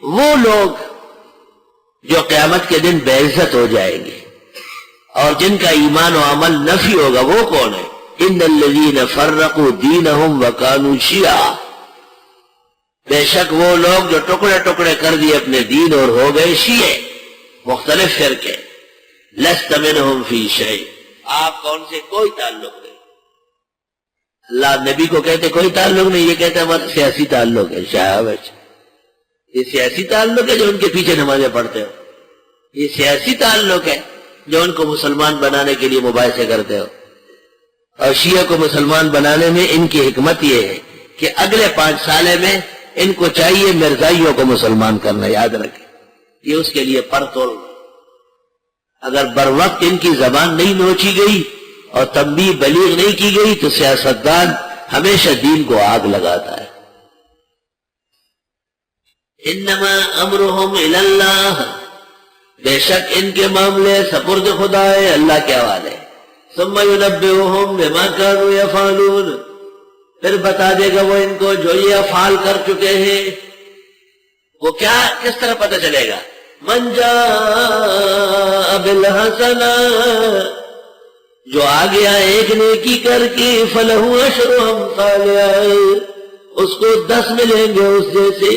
وہ لوگ جو قیامت کے دن بے عزت ہو جائیں گے اور جن کا ایمان و عمل نفی ہوگا، وہ کون ہے؟ ان الذین فرقوا دینہم وکانوا شیعا، بے شک وہ لوگ جو ٹکڑے ٹکڑے کر دیے اپنے دین اور ہو گئے شیعے، مختلف فرقے. لست منہم فی شیء، آپ کون سے کوئی تعلق نہیں. اللہ نبی کو کہتے کوئی تعلق نہیں، یہ کہتے ہمارا سیاسی تعلق ہے. شاباش، یہ سیاسی تعلق ہے جو ان کے پیچھے نمازیں پڑھتے ہو، یہ سیاسی تعلق ہے جو ان کو مسلمان بنانے کے لیے مباحثے کرتے ہو. اور شیعہ کو مسلمان بنانے میں ان کی حکمت یہ ہے کہ اگلے 5 سالے میں ان کو چاہیے مرزائیوں کو مسلمان کرنا. یاد رکھیں، یہ اس کے لیے پرتول. اگر بر وقت ان کی زبان نہیں نوچی گئی اور تنبیہ بلیغ نہیں کی گئی تو سیاستدان ہمیشہ دین کو آگ لگاتا ہے. انما امرهم الی اللہ، بے شک ان کے معاملے سپرد خدا ہے، اللہ کے حوالے. ثم ینبئهم بما كانوا يفعلون، پھر بتا دے گا وہ ان کو جو یہ افعال کر چکے ہیں. وہ کیا، کس طرح پتہ چلے گا؟ من جاء بالحسنہ، جو آ گیا ایک نیکی کر کے، فلہ عشر امثالہا، اس کو 10 ملیں گے اس جیسے.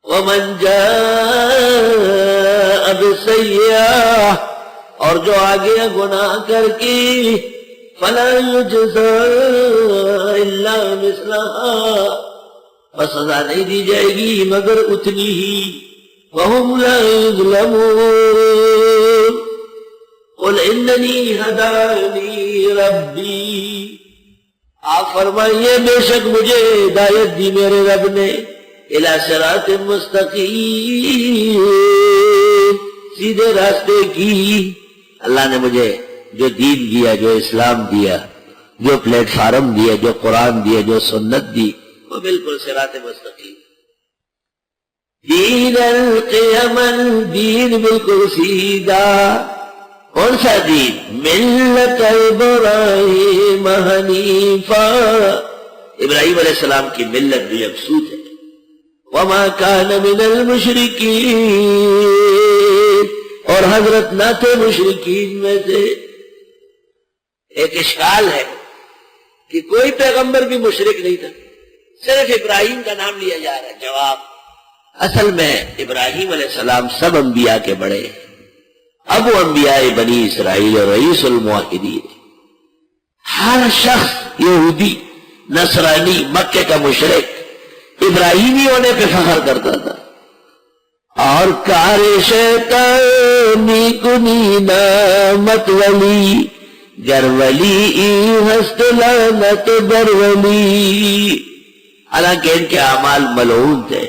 ومن جاء بالسیئہ، اور جو آ گیا گناہ کر کے، فلا یجزا الا مثلہا، بس سزا نہیں دی جائے گی مگر اتنی ہی. وهم لا يظلمون. قل اننی ہدانی ربی، آپ فرمائیے بے شک مجھے ہدایت دی میرے رب نے، الی صراط مستقیم، سیدھے راستے کی. اللہ نے مجھے جو دین دیا، جو اسلام دیا، جو پلیٹ فارم دیا، جو قرآن دیا، جو سنت دی، وہ بالکل صراط مستقیم. دین القیمن، دین بالکل سیدھا. کون سا دین؟ ملت ابراہیم حنیفا، ابراہیم علیہ السلام کی ملت بھی مقصود ہے. وما کان من المشرکین، اور حضرت نہ تھے مشرکین میں سے. ایک اشکال ہے کہ کوئی پیغمبر بھی مشرک نہیں تھا، صرف ابراہیم کا نام لیا جا رہا ہے. جواب، اصل میں ابراہیم علیہ السلام سب انبیاء کے بڑے ہیں، ابو انبیاء بنی اسرائیل اور رئیس الموحدین. ہر شخص یہودی، نصرانی، مکے کا مشرک ابراہیمی ہونے پہ فخر کرتا تھا. اور کار شیطانی کنی نامت ولی، گر ولی ہست لعنت بر ولی. حالانکہ ان کے اعمال ملعون تھے.